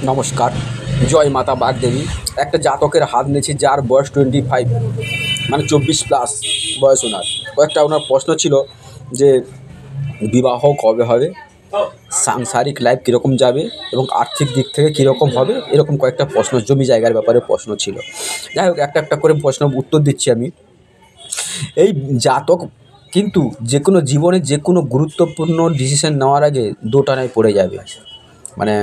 নমস্কার, জয় মাতা বাগদেবী। একটা জাতকের হাত নিয়েছি যার বয়স 25, মানে 24+ বয়স। ওনার প্রশ্ন ছিল যে বিবাহ কবে হবে, সাংসারিক লাইফ কীরকম যাবে এবং আর্থিক দিক থেকে কীরকম হবে, এরকম কয়েকটা প্রশ্ন, জমি জায়গার ব্যাপারে প্রশ্ন ছিল। যাই হোক, একটা একটা করে প্রশ্ন উত্তর দিচ্ছি আমি। এই জাতক কিন্তু যে কোনো জীবনে যে কোনো গুরুত্বপূর্ণ ডিসিশন নেওয়ার আগে দোটানায় পড়ে যাবে, মানে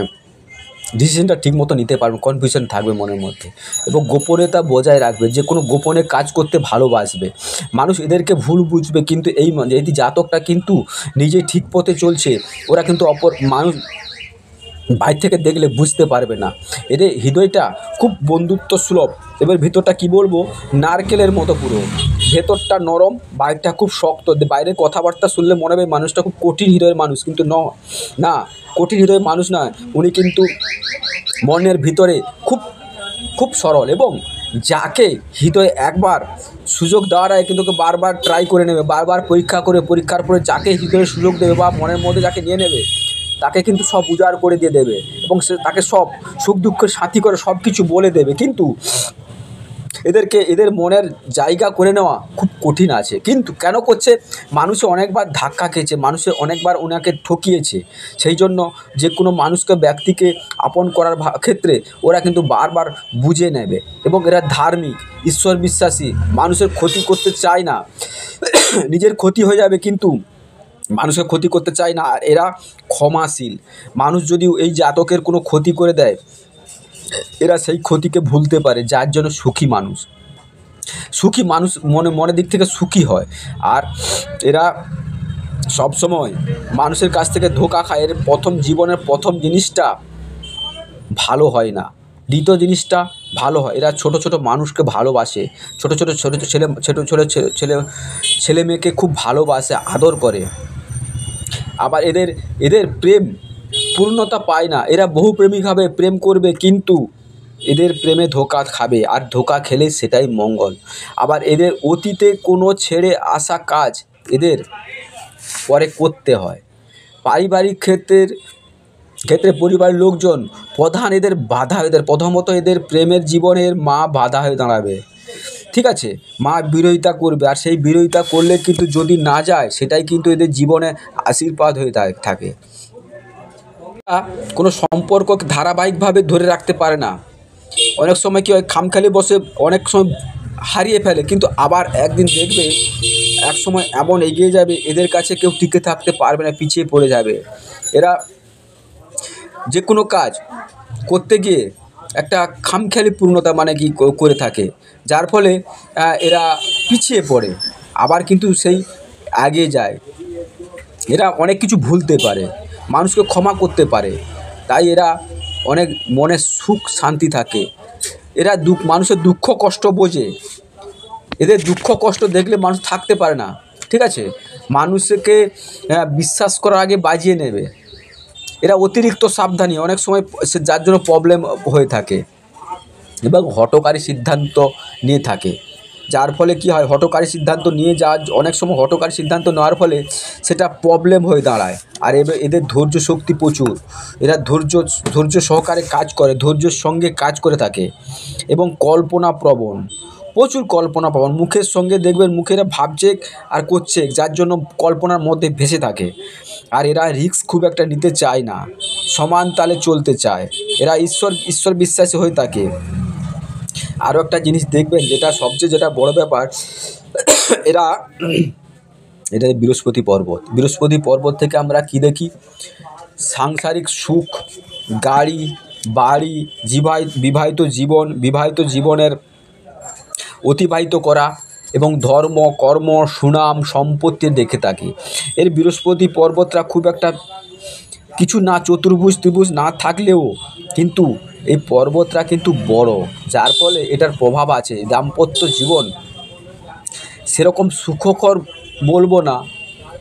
ডিসিশনটা ঠিক মতো নিতে পারবে, কনফিউশন থাকবে মনের মধ্যে, এবং গোপনীয়তা বজায় রাখবে, যে কোনো গোপনে কাজ করতে ভালোবাসবে। মানুষ এদেরকে ভুল বুঝবে, কিন্তু এই জাতকটা কিন্তু নিজে ঠিক পথে চলছে। ওরা কিন্তু অপর মানুষ বাইরে থেকে দেখলে বুঝতে পারবে না। এদের হৃদয়টা খুব বন্ধুত্ব সুলভ, এবার ভিতরটা কি বলবো, নারকেলের মতো পুরো। ভেতরটা নরম, বাইরটা খুব শক্ত। বাইরের কথাবার্তা শুনলে মনে হবে মানুষটা খুব কঠিন হৃদয়ের মানুষ, কিন্তু না, কঠিন হৃদয়ের মানুষ না। উনি কিন্তু মনের ভিতরে খুব খুব সরল, এবং যাকে হৃদয়ে একবার সুযোগ দেওয়ার আগে কিন্তু ওকে বারবার ট্রাই করে নেবে, বারবার পরীক্ষার পরে যাকে হৃদয়ে সুযোগ দেবে বা মনের মধ্যে যাকে নিয়ে নেবে, তাকে কিন্তু সব উজাড় করে দিয়ে দেবে, এবং সে তাকে সব সুখ দুঃখের সাথী করে সব কিছু বলে দেবে। কিন্তু এদের মনের জায়গা করে নেওয়া খুব কঠিন আছে। কিন্তু কেন করছে? মানুষে অনেকবার ধাক্কা খেয়েছে, মানুষে অনেকবার ওনাকে ঠকিয়েছে। সেই জন্য যে কোনো মানুষকে, ব্যক্তিকে আপন করার ক্ষেত্রে ওরা কিন্তু বারবার বুঝে নেবে, এবং এরা ধার্মিক, ঈশ্বর বিশ্বাসী, মানুষের ক্ষতি করতে চায় না। নিজের ক্ষতি হয়ে যাবে কিন্তু মানুষের ক্ষতি করতে চায় না। আর এরা ক্ষমাশীল। মানুষ যদি এই জাতকের কোনো ক্ষতি করে দেয়, এরা সেই ক্ষতিকে ভুলতে পারে, যার জন্য সুখী মানুষ মনের দিক থেকে সুখী হয়। আর এরা সবসময় মানুষের কাছ থেকে ধোঁকা খায়। এর জীবনের প্রথম জিনিসটা ভালো হয় না, দ্বিতীয় জিনিসটা ভালো হয়। এরা ছোট ছোট মানুষকে ভালোবাসে, ছোট ছেলে মেয়েকে খুব ভালোবাসে, আদর করে। আবার এদের প্রেম পূর্ণতা পায় না। এরা বহু প্রেমিক হবে, প্রেম করবে, কিন্তু এদের প্রেমে ধোঁকা খাবে, আর ধোঁকা খেলে সেটাই মঙ্গল। আবার এদের অতীতে কোনো ছেড়ে আসা কাজ এদের পরে করতে হয়। পারিবারিক ক্ষেত্রে পরিবারের লোকজন প্রধান এদের বাধা। প্রথমত এদের প্রেমের জীবনের মা বাধা হয়ে দাঁড়াবে, ঠিক আছে? মা বিরোধিতা করবে, আর সেই বিরোধিতা করলে কিন্তু যদি না যায়, সেটাই কিন্তু এদের জীবনে আশীর্বাদ হয়ে থাকে। কোনো সম্পর্ককে ধারাবাহিকভাবে ধরে রাখতে পারে না। অনেক সময় কী হয়, খামখেয়ালি বসে অনেক সময় হারিয়ে ফেলে, কিন্তু আবার একদিন দেখবে এক সময় এমন এগিয়ে যাবে, এদের কাছে কেউ টিকে থাকতে পারবে না, পিছিয়ে পড়ে যাবে। এরা যে কোনো কাজ করতে গিয়ে একটা খামখেয়ালি পূর্ণতা মানে কি করে থাকে, যার ফলে এরা পিছিয়ে পড়ে, আবার কিন্তু সেই এগিয়ে যায়। এরা অনেক কিছু ভুলতে পারে, মানুষকে ক্ষমা করতে পারে, তাই এরা অনেক মনে সুখ শান্তি থাকে। এরা মানুষের দুঃখ কষ্ট বোঝে। এদের দুঃখ কষ্ট দেখলে মানুষ থাকতে পারে না, ঠিক আছে? মানুষকে বিশ্বাস করার আগে বাজিয়ে নেবে। এরা অতিরিক্ত সাবধানী, অনেক সময় যার জন্য প্রবলেম হয়ে থাকে, এবং হঠকারী সিদ্ধান্ত নিয়ে থাকে, যার ফলে কি হয়, হঠকারী সিদ্ধান্ত নিয়ে অনেক সময় হঠকারী সিদ্ধান্ত নেওয়ার ফলে সেটা প্রবলেম হয়ে দাঁড়ায়। আর এদের ধৈর্য শক্তি প্রচুর। এরা ধৈর্য সহকারে কাজ করে, ধৈর্যের সঙ্গে কাজ করে থাকে, এবং কল্পনাপ্রবণ, প্রচুর কল্পনাপ্রবণ। মুখের সঙ্গে দেখবেন এরা ভাবছে আর করছে, যার জন্য কল্পনার মধ্যে ভেসে থাকে। আর এরা রিস্ক খুব একটা নিতে চায় না, সমান তালে চলতে চায়। এরা ঈশ্বর বিশ্বাসী হয়ে থাকে। আরও একটা জিনিস দেখবেন, যেটা বড় ব্যাপার, এটা বৃহস্পতি পর্বত থেকে আমরা কি দেখি, সাংসারিক সুখ, গাড়ি বাড়ি, বিবাহিত জীবনের অতিবাহিত করা, এবং ধর্ম কর্ম সুনাম সম্পত্তি দেখে থাকি। এর বৃহস্পতি পর্বতরা খুব একটা কিছু না, চতুর্ভুজ ত্রিভুজ না থাকলেও কিন্তু এই পর্বতরা কিন্তু বড়, যার ফলে এটার প্রভাব আছে। দাম্পত্য জীবন সেরকম সুখকর বলবো না,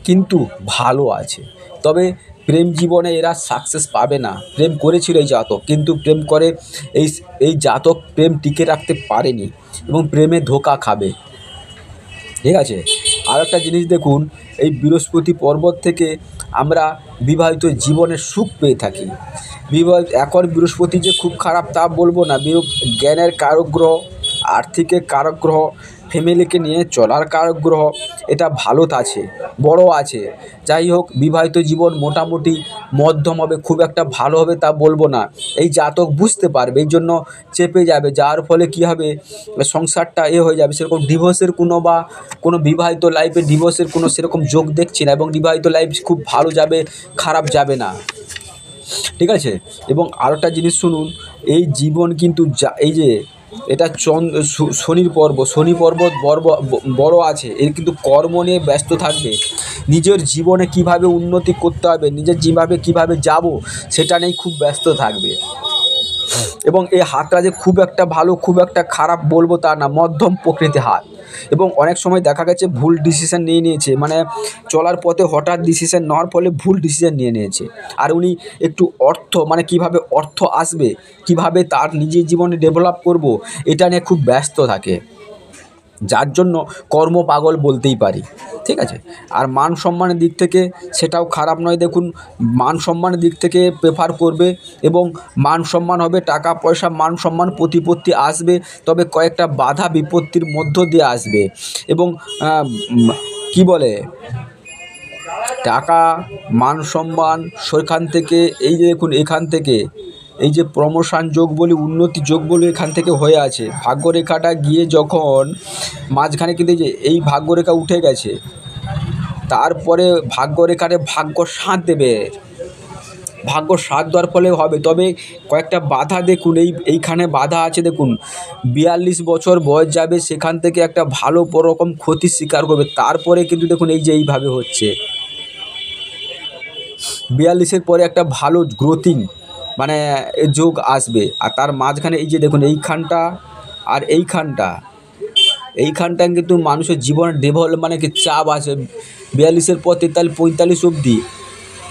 কিন্তু ভালো আছে। তবে প্রেম জীবনে এরা সাকসেস পাবে না। প্রেম করেছিল এই জাতক, কিন্তু প্রেম করে এই জাতক প্রেম টিকে রাখতে পারেনি, এবং প্রেমে ধোঁকা খাবে, ঠিক আছে? আর একটা জিনিস দেখুন, এই বৃহস্পতি পর্বত থেকে আমরা বিবাহিত জীবনের সুখ পেয়ে থাকি। এখন বৃহস্পতি যে খুব খারাপ তা বলবো না, জ্ঞানের কারক গ্রহ, আর্থিকের কারক গ্রহ, ফ্যামিলিকে নিয়ে চলার কারক গ্রহ, এটা ভালো আছে, বড় আছে। যাই হোক, বিবাহিত জীবন মোটামুটি মধ্যম হবে, খুব একটা ভালো হবে তা বলবো না। এই জাতক বুঝতে পারবে, এই জন্য চেপে যাবে, যার ফলে কী হবে, সংসারটা হয়ে যাবে। সেরকম ডিভোর্সের কোনো বিবাহিত লাইফে ডিভোর্সের কোনো সেরকম যোগ দেখছি না, এবং বিবাহিত লাইফ খুব ভালো যাবে, খারাপ যাবে না, ঠিক আছে। এবং আরেকটা জিনিস শুনুন, এই জীবন কিন্তু এই যে এটা শনির পর্বত বড় আছে, এর কিন্তু কর্ম নিয়ে ব্যস্ত থাকবে, নিজের জীবনে কিভাবে উন্নতি করতে হবে, নিজের কিভাবে যাব সেটা নিয়ে খুব ব্যস্ত থাকবে। এবং এই হাতটা যে খুব একটা ভালো খুব একটা খারাপ বলবো তা না, মধ্যম প্রকৃতির হাত। এবং অনেক সময় দেখা গেছে ভুল ডিসিশন নিয়েছে, মানে চলার পথে হঠাৎ ডিসিশন নেওয়ার ফলে ভুল ডিসিশন নিয়েছে। আর উনি একটু মানে কিভাবে অর্থ আসবে, কিভাবে তার নিজের জীবনে ডেভেলপ করব, এটা নিয়ে খুব ব্যস্ত থাকে, যার জন্য কর্ম পাগল বলতেই পারি, ঠিক আছে। আর মান সম্মানের দিক থেকে সেটাও খারাপ নয়। দেখুন, মান সম্মানের দিক থেকে প্রেফার করবে, এবং মান সম্মান হবে, টাকা পয়সা মান সম্মান প্রতিপত্তি আসবে, তবে কয়েকটা বাধা বিপত্তির মধ্য দিয়ে আসবে। এবং কি বলে, টাকা মান সম্মান সেখান থেকে এই যে দেখুন, এখান থেকে এই যে প্রমোশন যোগ বলি, উন্নতি যোগ বলি, এখান থেকে হয়ে আছে। ভাগ্যরেখাটা গিয়ে যখন মাঝখানে কিন্তু এই ভাগ্যরেখা উঠে গেছে, তারপরে ভাগ্যরেখারে ভাগ্য সাথ দেবে, ভাগ্য সাথ দেওয়ার ফলে হবে। তবে কয়েকটা বাধা দেখুন, এইখানে বাধা আছে দেখুন, 42 বছর বয়স যাবে, সেখান থেকে একটা ভালো রকম ক্ষতির শিকার করবে। তারপরে কিন্তু দেখুন এই যে এইভাবে হচ্ছে, 42-এর পরে একটা ভালো গ্রোথিং মানে যোগ আসবে। আর তার মাঝখানে এই যে দেখুন এইখানটা আর এইখানটা কিন্তু মানুষের জীবনের ডেভেলপ মানে কি চাপ আছে। 42-এর পর 43-45 অবধি,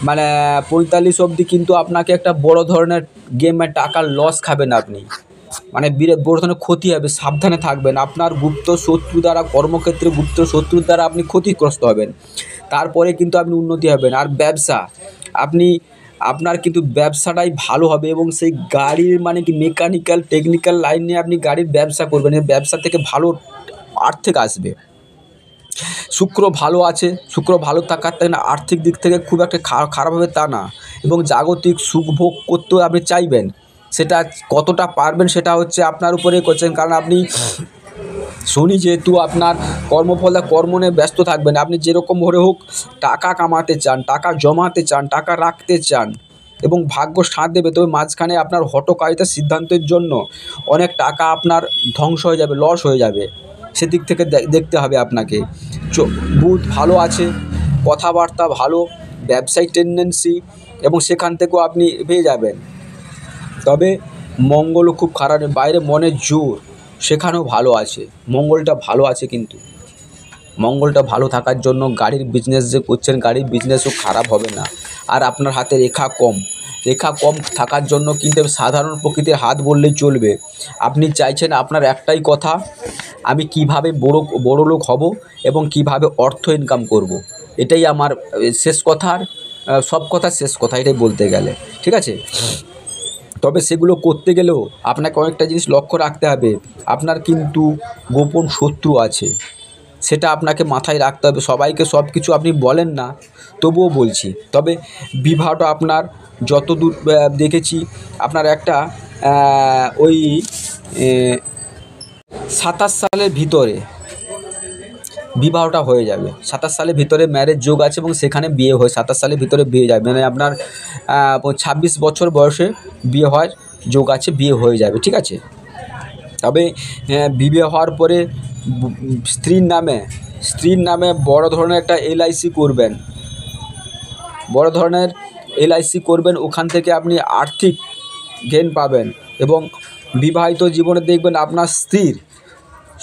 মানে 45 অবধি কিন্তু আপনাকে একটা বড় ধরনের গেমে টাকার লস খাবেন আপনি, মানে বড় ধরনের ক্ষতি হবে, সাবধানে থাকবেন। আপনার গুপ্ত শত্রু দ্বারা, কর্মক্ষেত্রে গুপ্ত শত্রুর দ্বারা আপনি ক্ষতিগ্রস্ত হবেন, তারপরে কিন্তু আপনি উন্নতি হবেন। আর ব্যবসা, আপনার কিন্তু ব্যবসাটাই ভালো হবে, এবং সেই গাড়ির মানে কি মেকানিক্যাল টেকনিক্যাল লাইন নিয়ে আপনি গাড়ির ব্যবসা করবেন, এই ব্যবসা থেকে ভালো আর্থিক আসবে। শুক্র ভালো আছে, শুক্র ভালো থাকার থেকে না আর্থিক দিক থেকে খুব একটা খারাপ হবে তা না। এবং জাগতিক সুখ ভোগ করতেও আপনি চাইবেন, সেটা কতটা পারবেন সেটা হচ্ছে আপনার উপরেই করছেন। কারণ আপনি শনি যেহেতু আপনার কর্মফলে কর্ম নিয়ে ব্যস্ত থাকবেন, আপনি যেরকম করে হোক টাকা কামাতে চান, টাকা জমাতে চান, টাকা রাখতে চান, এবং ভাগ্য সাথ দেবে। তবে মাঝখানে আপনার হঠকারিতার সিদ্ধান্তের জন্য অনেক টাকা আপনার ধ্বংস হয়ে যাবে, লস হয়ে যাবে, সেদিক থেকে দেখতে হবে আপনাকে। বুধ ভালো আছে, কথাবার্তা ভালো, ব্যবসায়িক টেন্ডেন্সি, এবং সেখান থেকেও আপনি পেয়ে যাবেন। তবে মঙ্গলও খুব খারাপ, বাইরে মনের জোর সেখানেও ভালো আছে, মঙ্গলটা ভালো আছে। কিন্তু মঙ্গলটা ভালো থাকার জন্য গাড়ির বিজনেস যে করছেন, গাড়ির বিজনেসও খারাপ হবে না। আর আপনার হাতে রেখা কম থাকার জন্য কিন্তু সাধারণ প্রকৃতির হাত বললেই চলবে। আপনি চাইছেন আপনার একটাই কথা, আমি কিভাবে বড় লোক হব এবং কিভাবে অর্থ ইনকাম করব, এটাই আমার শেষ কথার সব কথা শেষ কথা, এটাই বলতে গেলে, ঠিক আছে। তবে সেগুলো করতে গেলেও আপনাকে অনেকটা জিনিস লক্ষ্য রাখতে হবে, আপনার কিন্তু গোপন শত্রু আছে, সেটা আপনাকে মাথায় রাখতে হবে। সবাইকে সব কিছু আপনি বলেন না, তবুও বলছি। তবে বিবাহটা আপনার যতদূর দেখেছি, আপনার একটা ওই 27 সালের ভিতরে বিবাহটা হয়ে যাবে। 27 সালের ভিতরে ম্যারেজ যোগ আছে, এবং সেখানে বিয়ে হয় 27 সালের ভিতরে বিয়ে যাবে, মানে আপনার 26 বছর বয়সে বিয়ে হওয়ার যোগ আছে, বিয়ে হয়ে যাবে, ঠিক আছে। তবে বিয়ে হওয়ার পরে স্ত্রীর নামে বড় ধরনের একটা LIC করবেন, ওখান থেকে আপনি আর্থিক গেইন পাবেন। এবং বিবাহিত জীবনে দেখবেন আপনার স্ত্রীর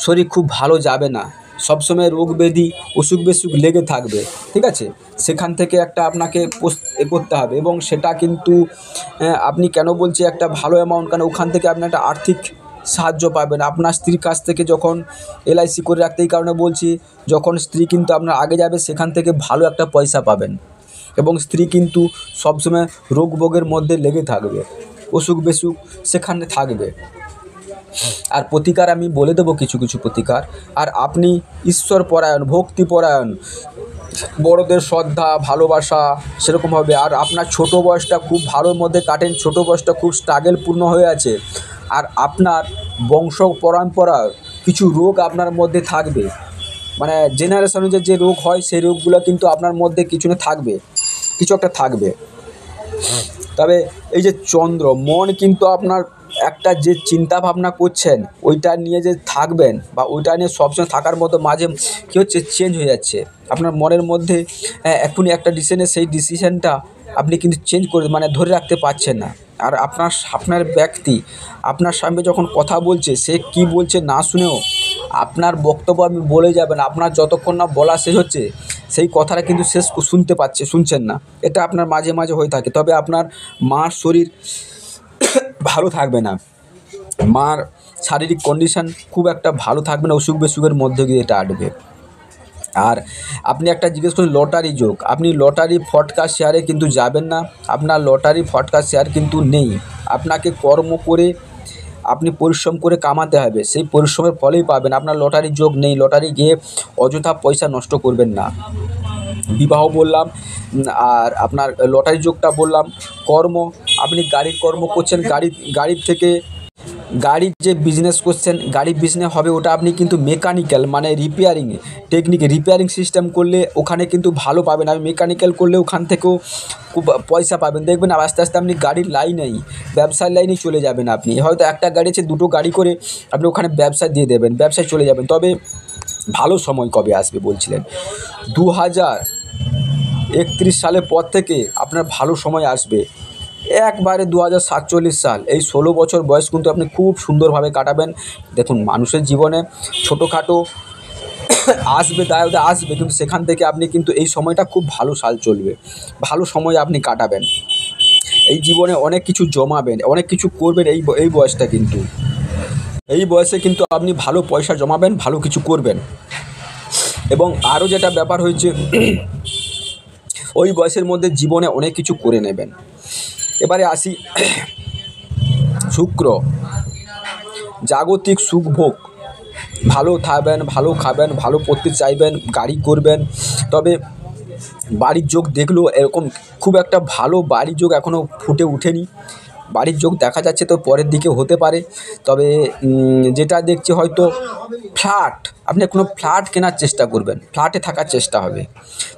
শরীর খুব ভালো যাবে না, সবসময় রোগ ব্যাধি অসুখ বিসুখ লেগে থাকবে, ঠিক আছে। সেখান থেকে একটা আপনাকে করতে হবে, এবং সেটা কিন্তু আপনি কেন বলছি একটা ভালো অ্যামাউন্ট, কারণ ওখান থেকে আপনি একটা আর্থিক সাহায্য পাবেন আপনার স্ত্রীর কাছ থেকে। যখন LIC করে রাখতে, এই কারণে বলছি, যখন স্ত্রী কিন্তু আপনার আগে যাবে, সেখান থেকে ভালো একটা পয়সা পাবেন, এবং স্ত্রী কিন্তু সবসময় রোগ ভোগের মধ্যে লেগে থাকবে, অসুখ বিসুখ সেখানে থাকবে। আর প্রতিকার আমি বলে দেবো কিছু কিছু প্রতিকার। আর আপনি ঈশ্বর পরায়ণ, ভক্তি পরায়ণ, বড়দের শ্রদ্ধা ভালোবাসা সেরকম হবে। আর আপনার ছোটো বয়সটা খুব ভালোর মধ্যে কাটেন, ছোটো বয়সটা খুব স্ট্রাগেলপূর্ণ হয়ে আছে। আর আপনার বংশ পরম্পরার কিছু রোগ আপনার মধ্যে থাকবে, মানে জেনারেশন অনুযায়ী যে রোগ হয় সেই রোগগুলো কিন্তু আপনার মধ্যে কিছু না থাকবে, কিছু একটা থাকবে। তবে এই যে চন্দ্র, মন কিন্তু আপনার একটা যে চিন্তা ভাবনা করছেন ওইটা নিয়ে যে থাকবেন বা ওইটা নিয়ে সবসময় থাকার মতো মাঝে কী হচ্ছে চেঞ্জ হয়ে যাচ্ছে আপনার মনের মধ্যে। এখনই একটা ডিসিশনে সেই ডিসিশনটা আপনি কিন্তু চেঞ্জ করে মানে ধরে রাখতে পারছেন না। আর আপনার ব্যক্তি আপনার সামনে যখন কথা বলছে সে কি বলছে না শুনেও আপনার বক্তব্য আপনি বলে যাবেন, আপনার যতক্ষণ না বলা শেষ হচ্ছে সেই কথাটা কিন্তু শেষ শুনছেন না। এটা আপনার মাঝে মাঝে হয়ে থাকে। তবে আপনার মার শরীর ভালো থাকবে না, মার শারীরিক কন্ডিশান খুব একটা ভালো থাকবে না, অসুখ বিসুখের মধ্যে দিয়ে এটা আটবে। আর আপনি একটা জিজ্ঞেস করুন লটারি যোগ, আপনি লটারি ফটকা শেয়ারে কিন্তু যাবেন না, আপনার লটারি ফটকা শেয়ার কিন্তু নেই। আপনাকে কর্ম করে আপনি পরিশ্রম করে কামাতে হবে, সেই পরিশ্রমের ফলেই পাবেন। আপনার লটারি যোগ নেই, লটারি গিয়ে অযথা পয়সা নষ্ট করবেন না। বিবাহ বললাম, আর আপনার লটারি যোগটা বললাম। কর্ম, আপনি গাড়ির কর্ম করছেন, গাড়ির থেকে গাড়ির যে বিজনেস করছেন, গাড়ির বিজনেস হবে ওটা আপনি কিন্তু মেকানিক্যাল মানে রিপেয়ারিং সিস্টেম করলে ওখানে কিন্তু ভালো পাবেন। আর মেকানিক্যাল করলে ওখান থেকেও খুব পয়সা পাবেন। দেখবেন আস্তে আস্তে আপনি গাড়ির লাইনেই, ব্যবসার লাইনেই চলে যাবেন। আপনি হয়তো একটা গাড়ি আছে, দুটো গাড়ি করে আপনি ওখানে ব্যবসা দিয়ে দেবেন, ব্যবসায় চলে যাবেন। তবে ভালো সময় কবে আসবে বলছিলেন? 2031 সালের পর থেকে আপনার ভালো সময় আসবে। একবারে 2047 সাল, এই 16 বছর বয়স কিন্তু আপনি খুব সুন্দরভাবে কাটাবেন। দেখুন মানুষের জীবনে ছোটোখাটো আসবে, দায়তে আসবে, কিন্তু সেখান থেকে আপনি কিন্তু এই সময়টা খুব ভালো সাল চলবে, ভালো সময় আপনি কাটাবেন। এই জীবনে অনেক কিছু জমাবেন, অনেক কিছু করবেন। এই বয়সটা কিন্তু, এই বয়সে কিন্তু আপনি ভালো পয়সা জমাবেন, ভালো কিছু করবেন। এবং আরও যেটা ব্যাপার হয়েছে, ওই বয়সের মধ্যে জীবনে অনেক কিছু করে নেবেন। এবারে আসি শুক্র, জাগতিক সুখভোগ, ভালো থাকবেন, ভালো খাবেন, ভালো পড়তে চাইবেন, গাড়ি করবেন। তবে বাড়ির যোগ দেখলেও এরকম খুব একটা ভালো বাড়ির যোগ এখনও ফুটে ওঠেনি। বাড়ির যোগ দেখা যাচ্ছে, তো পরের দিকে হতে পারে। তবে যেটা দেখছি হয়তো ফ্ল্যাট, আপনি কোনো ফ্ল্যাট কেনার চেষ্টা করবেন, ফ্ল্যাটে থাকার চেষ্টা হবে।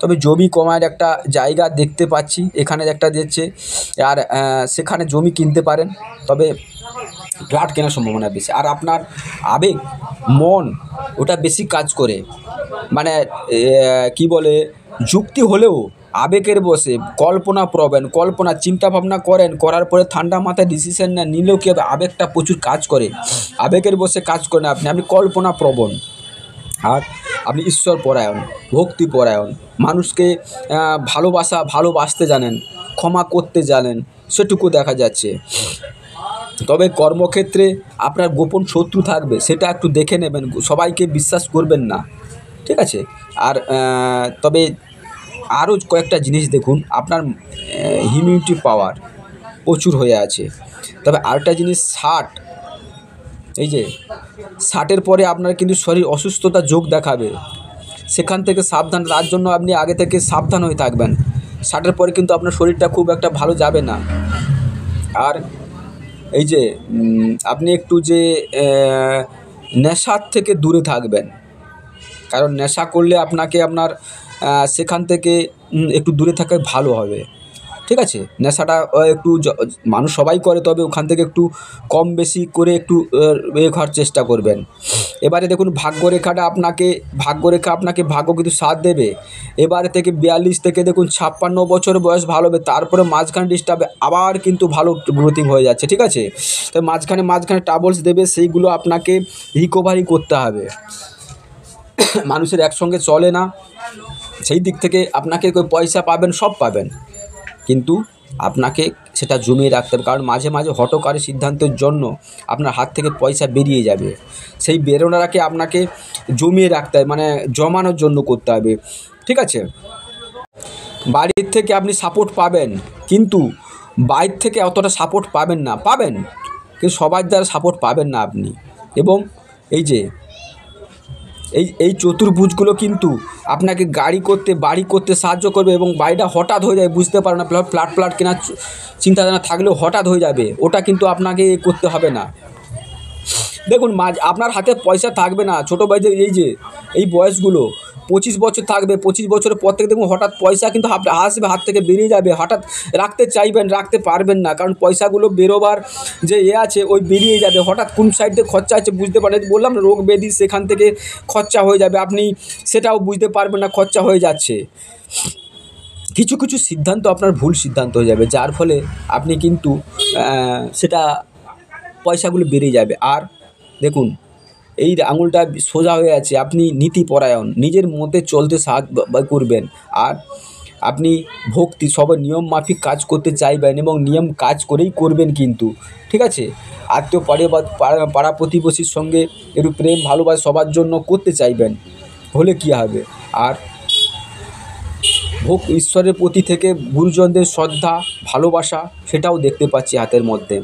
তবে জমি কমার একটা জায়গা দেখতে পাচ্ছি, এখানে একটা দিচ্ছে। আর সেখানে জমি কিনতে পারেন, তবে ফ্ল্যাট কেনার সম্ভাবনা বেশি। আর আপনার আবেগ, মন, ওটা বেশি কাজ করে, মানে কি বলে, যুক্তি হলেও আবেগের বসে কল্পনা চিন্তাভাবনা করার পরে ঠান্ডা মাথায় ডিসিশন নিলেও কি হবে, আবেগটা প্রচুর কাজ করে, আবেগের বসে কাজ করেন আপনি কল্পনাপ্রবণ। আর আপনি ঈশ্বর পরায়ণ, ভক্তি পরায়ণ, মানুষকে ভালোবাসতে জানেন, ক্ষমা করতে জানেন, সেটুকু দেখা যাচ্ছে। তবে কর্মক্ষেত্রে আপনার গোপন শত্রু থাকবে, সেটা একটু দেখে নেবেন, সবাইকে বিশ্বাস করবেন না, ঠিক আছে? আর তবে আরও কয়েকটা জিনিস দেখুন, আপনার ইমিউনিটি পাওয়ার প্রচুর হয়ে আছে। তবে আরেকটা জিনিস, 60, এই যে 60-এর পরে আপনার কিন্তু শরীর অসুস্থতা যোগ দেখাবে, সেখান থেকে সাবধান। তার জন্য আপনি আগে থেকে সাবধান হয়ে থাকবেন। 60-এর পরে কিন্তু আপনার শরীরটা খুব একটা ভালো যাবে না। আর এই যে আপনি একটু যে নেশার থেকে দূরে থাকবেন, কারণ নেশা করলে আপনার সেখান থেকে একটু দূরে থাকা ভালো হবে, ঠিক আছে? নেশাটা একটু মানুষ সবাই করে, তবে ওখান থেকে একটু কম বেশি করে একটু খাওয়ার চেষ্টা করবেন। এবারে দেখুন ভাগ্যরেখা আপনাকে ভাগ্য কিন্তু সাথ দেবে। এবারে থেকে 42 থেকে দেখুন 56 বছর বয়স ভালো হবে, তারপরে মাঝখানে ডিস্টার্বে আবার কিন্তু ভালো গ্রোথিং হয়ে যাচ্ছে, ঠিক আছে? তো মাঝখানে ট্রাবলস দেবে, সেইগুলো আপনাকে রিকভারি করতে হবে। মানুষের একসঙ্গে চলে না, সেই দিক থেকে আপনাকে পয়সা পাবেন, সব পাবেন, কিন্তু আপনাকে সেটা জমিয়ে রাখতে হবে। কারণ মাঝে মাঝে হঠকারী সিদ্ধান্তের জন্য আপনার হাত থেকে পয়সা বেরিয়ে যাবে, সেই বেরোনোটাকে আপনাকে জমিয়ে রাখতে হবে, মানে জমানোর জন্য করতে হবে, ঠিক আছে? বাড়ির থেকে আপনি সাপোর্ট পাবেন, কিন্তু বাইরে থেকে অতটা সাপোর্ট পাবেন না, পাবেন কিন্তু সবার দ্বারা সাপোর্ট পাবেন না আপনি। এবং এই যে এই চতুর্ভুজগুলো কিন্তু আপনাকে বাড়ি করতে সাহায্য করবে, এবং বাড়িটা হঠাৎ হয়ে যায়, বুঝতে পারেন না, প্লাট কেনার চিন্তাধারণা থাকলেও হঠাৎ হয়ে যাবে, ওটা কিন্তু আপনাকে করতে হবে না। দেখুন আপনার হাতে পয়সা থাকবে না ছোটো ভাইদের, এই বয়সগুলো 25 বছর থাকবে, 25 বছরের পর থেকে দেখুন হঠাৎ পয়সা কিন্তু আসবে, হাত থেকে বেরিয়ে যাবে, হঠাৎ রাখতে চাইবেন, রাখতে পারবেন না, কারণ পয়সাগুলো বেরোবার যে আছে ওই বেরিয়ে যাবে, হঠাৎ কোন সাইড দিয়ে খরচা আছে বুঝতে পারেন, বললাম না রোগ ব্যাধি, সেখান থেকে খরচা হয়ে যাবে, আপনি সেটাও বুঝতে পারবেন না খরচা হয়ে যাচ্ছে। কিছু কিছু সিদ্ধান্ত আপনার ভুল সিদ্ধান্ত হয়ে যাবে, যার ফলে আপনি কিন্তু সেটা পয়সাগুলো বেরিয়ে যাবে। আর দেখুন এই আঙুলটা সোজা হয়ে আছে, আপনি নীতিপরায়ণ, নিজের মতে চলতে সাহায্য করবেন, আর আপনি ভক্তি সবার নিয়ম মাফিক কাজ করতে চাইবেন, এবং নিয়ম কাজ করেই করবেন কিন্তু, ঠিক আছে। আত্মীয় পাড়া প্রতিবেশীর সঙ্গে একটু প্রেম ভালোবাসা সবার জন্য করতে চাইবেন, হলে কী হবে। আর ঈশ্বরের প্রতি থেকে গুরুজনদের শ্রদ্ধা ভালোবাসা সেটাও দেখতে পাচ্ছি হাতের মধ্যে।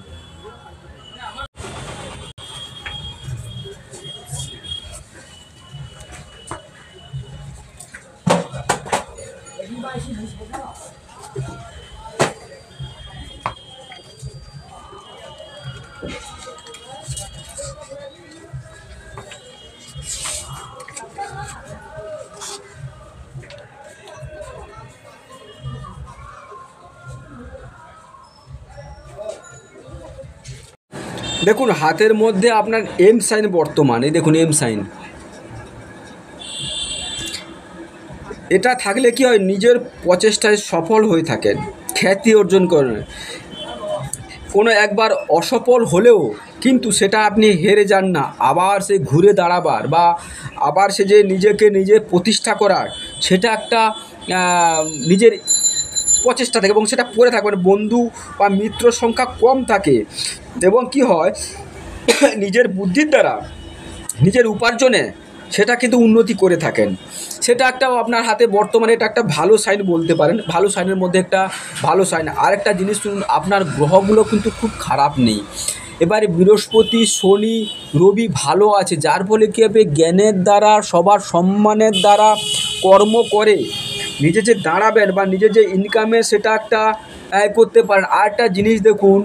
দেখুন হাতের মধ্যে আপনার এম সাইন বর্তমান, এই দেখুন এম সাইন, এটা থাকলে কি হয়, নিজের প্রচেষ্টায় সফল হয়ে থাকেন, খ্যাতি অর্জন করেন, কোনো একবার অসফল হলেও কিন্তু সেটা আপনি হেরে যান না, আবার সে ঘুরে দাঁড়াবার বা আবার সে যে নিজে প্রতিষ্ঠা করার, সেটা একটা নিজের প্রচেষ্টা থাকে, এবং সেটা পড়ে থাকবে, বন্ধু বা মিত্র সংখ্যা কম থাকে, এবং কি হয় নিজের বুদ্ধির দ্বারা নিজের উপার্জনে সেটা কিন্তু উন্নতি করে থাকেন, সেটা একটা আপনার হাতে বর্তমানে এটা একটা ভালো সাইন বলতে পারেন, ভালো সাইনের মধ্যে একটা ভালো সাইন। আরেকটা জিনিস শুনুন, আপনার গ্রহগুলো কিন্তু খুব খারাপ নেই, এবারে বৃহস্পতি শনি রবি ভালো আছে, যার ফলে কী হবে, জ্ঞানের দ্বারা সবার সম্মানের দ্বারা কর্ম করে নিজে যে দাঁড়াবেন বা নিজের যে ইনকামে সেটা একটা করতে পারেন। আর একটা জিনিস দেখুন,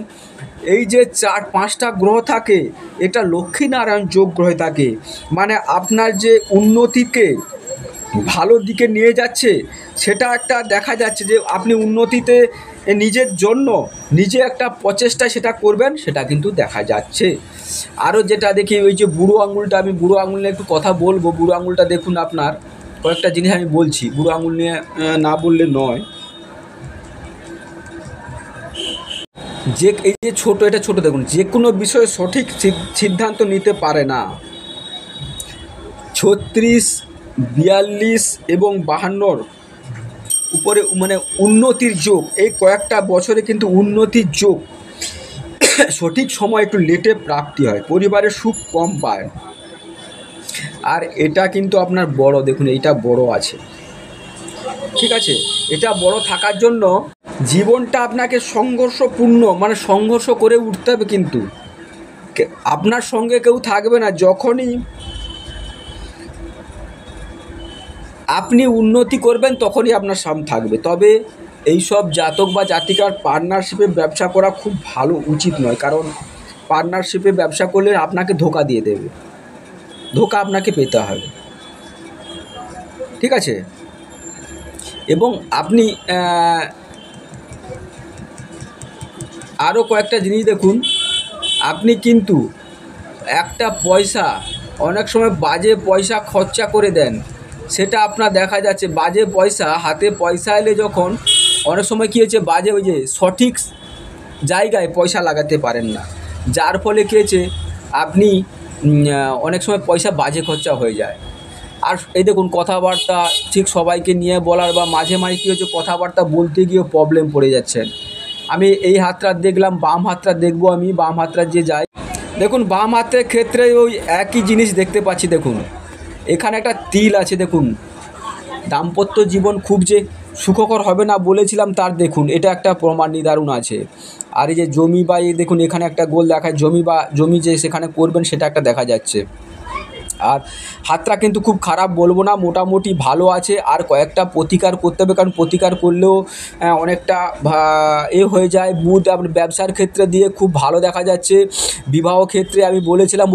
এই যে 4-5টা গ্রহ থাকে, এটা লক্ষ্মীনারায়ণ যোগ গ্রহ থাকে, মানে আপনার যে উন্নতিকে ভালো দিকে নিয়ে যাচ্ছে, সেটা একটা দেখা যাচ্ছে যে আপনি উন্নতিতে নিজের জন্য নিজে একটা প্রচেষ্টায় সেটা করবেন, সেটা কিন্তু দেখা যাচ্ছে। আরও যেটা দেখি, ওই যে বুড়ো আঙুলটা, আমি বুড়ো আঙুল নিয়ে একটু কথা বলবো। বুড়ো আঙুলটা দেখুন, আপনার কয়েকটা জিনিস আমি বলছি, বুড়ো আঙুল নিয়ে না বললে নয়। এই যে ছোট, এটা ছোট দেখুন, যে কোনো বিষয়ে সঠিক সিদ্ধান্ত নিতে পারে না। 36, 42 এবং 52 উপরে মানে উন্নতির যোগ, এই কয়েকটা বছরে কিন্তু উন্নতির যোগ, সঠিক সময় একটু লেটে প্রাপ্তি হয়, পরিবারের সুখ কম পায়। আর এটা কিন্তু আপনার বড়, দেখুন এইটা বড় আছে, ঠিক আছে। এটা বড় থাকার জন্য জীবনটা আপনাকে সংঘর্ষপূর্ণ, মানে সংঘর্ষ করে উঠতে হবে, কিন্তু আপনার সঙ্গে কেউ থাকবে না। যখনই আপনি উন্নতি করবেন তখনই আপনার সামনে থাকবে। তবে এই সব জাতক বা জাতিকার পার্টনারশিপে ব্যবসা করা খুব ভালো, উচিত নয়, কারণ পার্টনারশিপে ব্যবসা করলে আপনাকে ধোঁকা দিয়ে দেবে, ধোঁকা আপনাকে পেতে হবে, ঠিক আছে। এবং আপনি আরও কয়েকটা জিনিস দেখুন, আপনি কিন্তু একটা পয়সা অনেক সময় বাজে পয়সা খরচা করে দেন, সেটা আপনার দেখা যাচ্ছে বাজে পয়সা, হাতে পয়সা এলে যখন অনেক সময় কী হয়েছে, বাজে ওই যে সঠিক জায়গায় পয়সা লাগাতে পারেন না, যার ফলে কী হয়েছে, আপনি অনেক সময় পয়সা বাজে খরচা হয়ে যায়। আর এই দেখুন কথাবার্তা ঠিক সবাইকে নিয়ে বলার বা মাঝে মাঝে কী হচ্ছে, কথাবার্তা বলতে গিয়েও প্রবলেম পড়ে যাচ্ছেন। আমি এই হাতটা দেখলাম, বাম হাতটা দেখবো, আমি বাম হাতটা যে যাই, দেখুন বাম হাতের ক্ষেত্রে ওই একই জিনিস দেখতে পাচ্ছি। দেখুন এখানে একটা তিল আছে, দেখুন দাম্পত্য জীবন খুব যে সুখকর হবে না বলেছিলাম, তার দেখুন এটা একটা প্রমাণ নিদারুণ আছে। আর এই যে জমি বা এই দেখুন এখানে একটা গোল দেখায়, জমি যে সেখানে করবেন সেটা একটা দেখা যাচ্ছে। আর হাতটা কিন্তু খুব খারাপ বলবো না, মোটামুটি ভালো আছে। আর কয়েকটা প্রতিকার করতে হবে, কারণ প্রতিকার করলেও অনেকটা হয়ে যায়। বুধ আপনার ব্যবসার ক্ষেত্রে দিয়ে খুব ভালো দেখা যাচ্ছে। বিবাহ ক্ষেত্রে আমি বলেছিলাম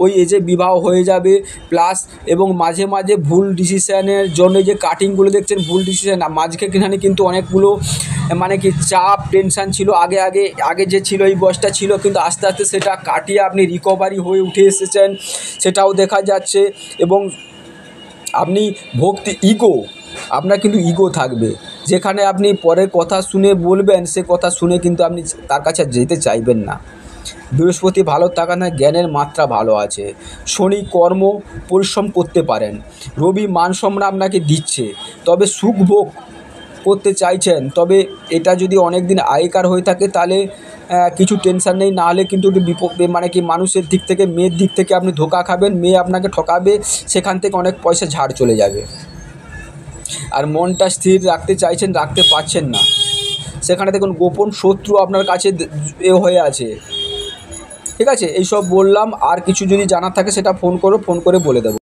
ওই এজে বিবাহ হয়ে যাবে। প্লাস এবং মাঝে মাঝে ভুল ডিসিশানের জন্য যে কাটিংগুলো দেখছেন, ভুল ডিসিশান মাঝখানে কিন্তু অনেকগুলো মানে কি চাপ টেনশান ছিল আগে যে ছিল এই বয়সটা ছিল, কিন্তু আস্তে আস্তে সেটা কাটিয়ে আপনি রিকভারি হয়ে উঠে এসেছেন, সেটাও দেখা যাচ্ছে। এবং আপনি আপনার কিন্তু ইগো থাকবে, যেখানে আপনি পরের কথা শুনে বলবেন, সে কথা শুনে কিন্তু আপনি তার কাছে যেতে চাইবেন না। বৃহস্পতি ভালো থাকা না, জ্ঞানের মাত্রা ভালো আছে। শনি কর্ম পরিশ্রম করতে পারেন। রবি মান সম্মান আপনাকে দিচ্ছে, তবে সুখ ভোগ করতে চাইছেন, তবে এটা যদি অনেক দিন আগেকার হয়ে থাকে তাহলে কিছু টেনশান নেই, না হলে কিন্তু একটু মানে কি মানুষের দিক থেকে, মেয়ের দিক থেকে আপনি ধোঁকা খাবেন, মেয়ে আপনাকে ঠকাবে, সেখান থেকে অনেক পয়সা ঝাড় চলে যাবে। আর মনটা স্থির রাখতে চাইছেন, রাখতে পারছেন না, সেখানে দেখুন গোপন শত্রু আপনার কাছে হয়ে আছে। ঠিক আছে, এইসব বললাম। আর কিছু যদি জানার থাকে সেটা ফোন করে বলে দেবো।